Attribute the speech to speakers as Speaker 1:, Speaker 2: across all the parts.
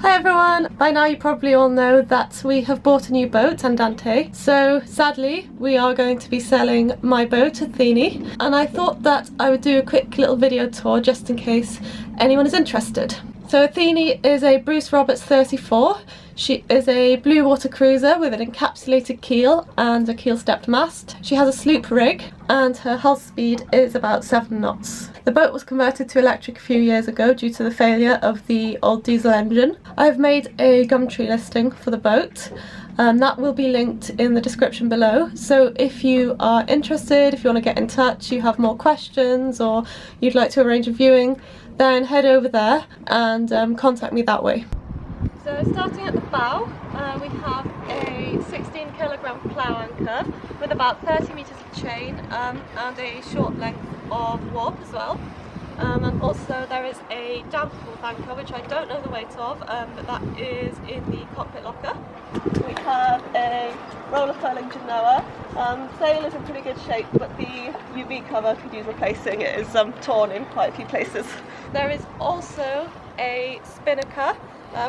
Speaker 1: Hi everyone! By now you probably all know that we have bought a new boat, Andante. So sadly we are going to be selling my boat, Athene, and I thought that I would do a quick little video tour just in case anyone is interested. So Athene is a Bruce Roberts 34. She is a blue water cruiser with an encapsulated keel and a keel-stepped mast. She has a sloop rig and her hull speed is about 7 knots. The boat was converted to electric a few years ago due to the failure of the old diesel engine. I've made a Gumtree listing for the boat. That will be linked in the description below, so if you are interested, if you want to get in touch, you have more questions or you'd like to arrange a viewing, then head over there and contact me that way. So starting at the bow, we have a 16 kilogram plough anchor with about 30 metres of chain and a short length of warp as well. And also there is a damper anchor, which I don't know the weight of, but that is in the cockpit locker. We have a roller furling genoa. Sail is in pretty good shape, but the UV cover could use replacing. It is torn in quite a few places. There is also a spinnaker,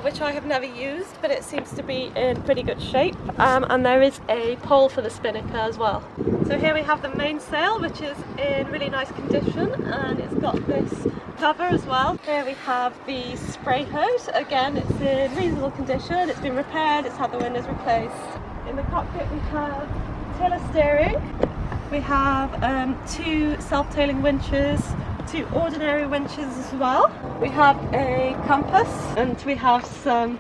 Speaker 1: which I have never used, but it seems to be in pretty good shape, and there is a pole for the spinnaker as well. So here we have the mainsail, which is in really nice condition, and it's got this cover as well. Here we have the spray hose. Again, it's in reasonable condition, it's been repaired, it's had the windows replaced. In the cockpit we have tiller steering, we have 2 self-tailing winches, 2 ordinary winches as well. We have a compass and we have some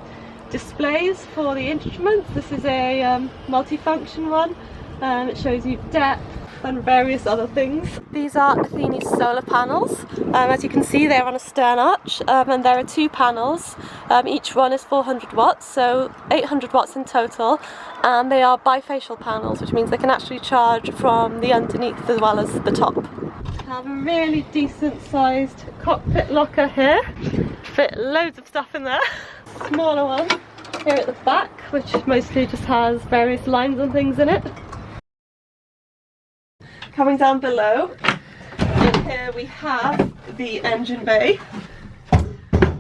Speaker 1: displays for the instruments. This is a multi-function one. It shows you depth and various other things. These are Athene's solar panels. As you can see, they're on a stern arch, and there are 2 panels. Each one is 400 watts, so 800 watts in total, and they are bifacial panels, which means they can actually charge from the underneath as well as the top. Have a really decent sized cockpit locker here, fit loads of stuff in there. Smaller one here at the back, which mostly just has various lines and things in it. Coming down below, here we have the engine bay,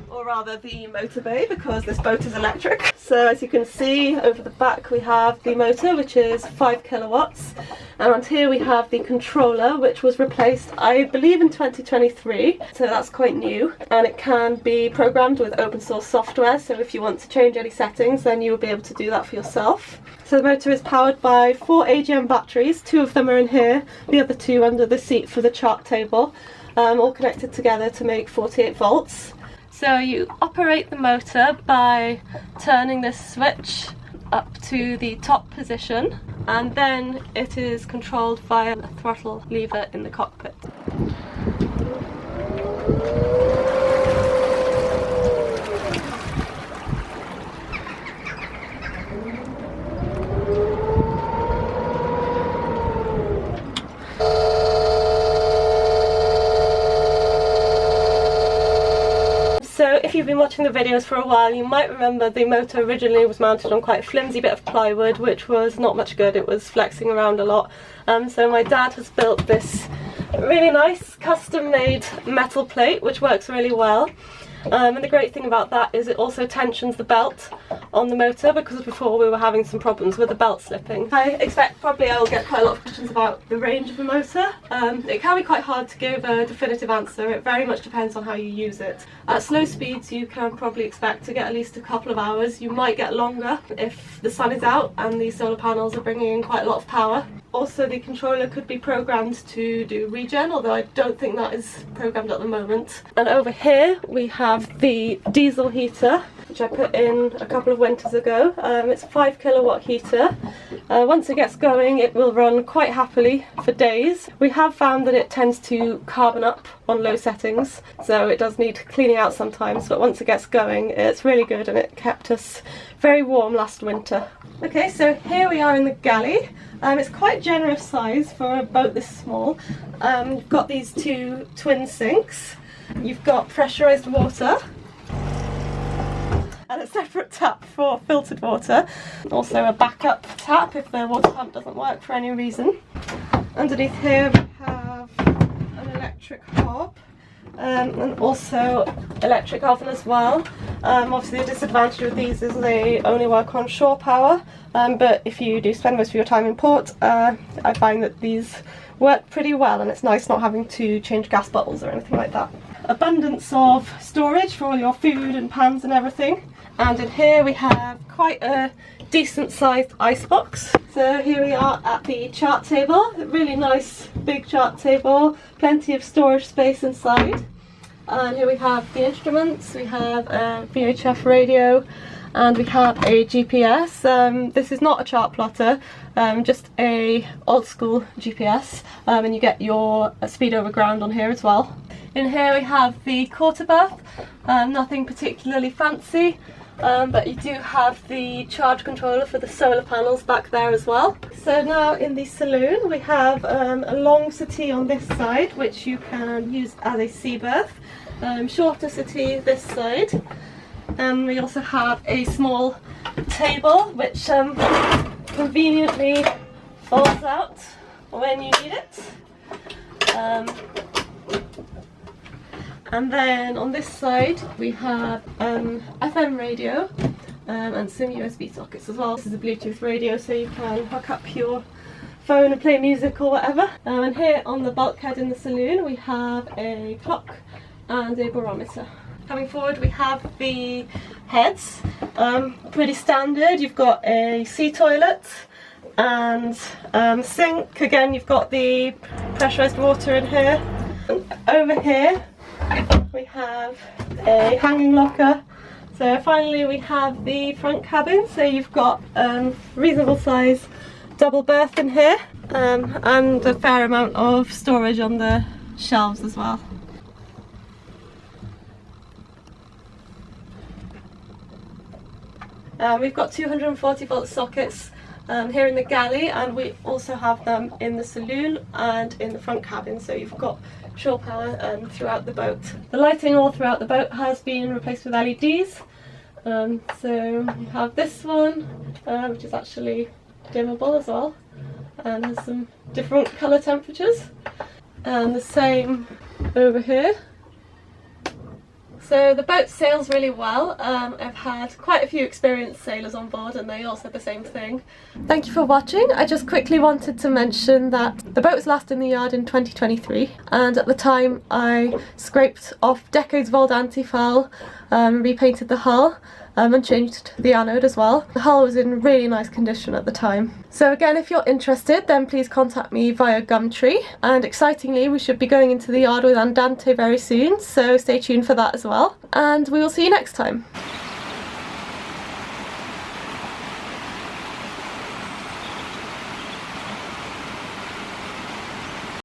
Speaker 1: or rather the motor bay, because this boat is electric. So as you can see over the back we have the motor, which is 5 kilowatts, and on here we have the controller, which was replaced I believe in 2023, so that's quite new, and it can be programmed with open source software, so if you want to change any settings then you will be able to do that for yourself. So the motor is powered by 4 AGM batteries. 2 of them are in here, the other 2 under the seat for the chart table, all connected together to make 48 volts. So you operate the motor by turning this switch up to the top position, and then it is controlled via a throttle lever in the cockpit. So if you've been watching the videos for a while, you might remember the motor originally was mounted on quite a flimsy bit of plywood, which was not much good. It was flexing around a lot. So my dad has built this really nice custom-made metal plate, which works really well. And the great thing about that is it also tensions the belt on the motor, because before we were having some problems with the belt slipping. I expect probably I will get quite a lot of questions about the range of the motor. It can be quite hard to give a definitive answer. It very much depends on how you use it. At slow speeds you can probably expect to get at least a couple of hours. You might get longer if the sun is out and the solar panels are bringing in quite a lot of power. Also, the controller could be programmed to do regen, although I don't think that is programmed at the moment. And over here we have the diesel heater, which I put in a couple of winters ago. It's a 5 kilowatt heater. Once it gets going it will run quite happily for days. We have found that it tends to carbon up on low settings, so it does need cleaning out sometimes, but once it gets going it's really good, and it kept us very warm last winter. Okay, so here we are in the galley. It's quite generous size for a boat this small. You've got these 2 twin sinks, you've got pressurised water, and a separate tap for filtered water. Also a backup tap if the water pump doesn't work for any reason. Underneath here we have an electric hob and also electric oven as well. Obviously the disadvantage with these is they only work on shore power, but if you do spend most of your time in port, I find that these work pretty well, and it's nice not having to change gas bottles or anything like that. Abundance of storage for all your food and pans and everything. And in here we have quite a decent sized icebox. So here we are at the chart table, a really nice big chart table, plenty of storage space inside. And here we have the instruments, we have a VHF radio, and we have a GPS. This is not a chart plotter, just a old school GPS, and you get your speed over ground on here as well. In here we have the quarter berth, nothing particularly fancy, but you do have the charge controller for the solar panels back there as well. So now in the saloon we have a long settee on this side, which you can use as a sea berth, shorter settee this side, and we also have a small table which conveniently folds out when you need it. And then on this side we have FM radio and some USB sockets as well. This is a Bluetooth radio, so you can hook up your phone and play music or whatever. And here on the bulkhead in the saloon we have a clock and a barometer. Coming forward we have the heads, pretty standard. You've got a sea toilet and sink. Again, you've got the pressurised water in here. And over here we have a hanging locker. So finally we have the front cabin, so you've got reasonable size double berth in here, and a fair amount of storage on the shelves as well. We've got 240 volt sockets here in the galley, and we also have them in the saloon and in the front cabin, so you've got shore power throughout the boat. The lighting all throughout the boat has been replaced with LEDs. So you have this one, which is actually dimmable as well, and has some different colour temperatures, and the same over here. So the boat sails really well. I've had quite a few experienced sailors on board and they all said the same thing. Thank you for watching. I just quickly wanted to mention that the boat was last in the yard in 2023, and at the time I scraped off decades of old anti-foul, repainted the hull, and changed the anode as well. The hull was in really nice condition at the time. So again, if you're interested, then please contact me via Gumtree, and excitingly we should be going into the yard with Andante very soon, so stay tuned for that as well, and we will see you next time.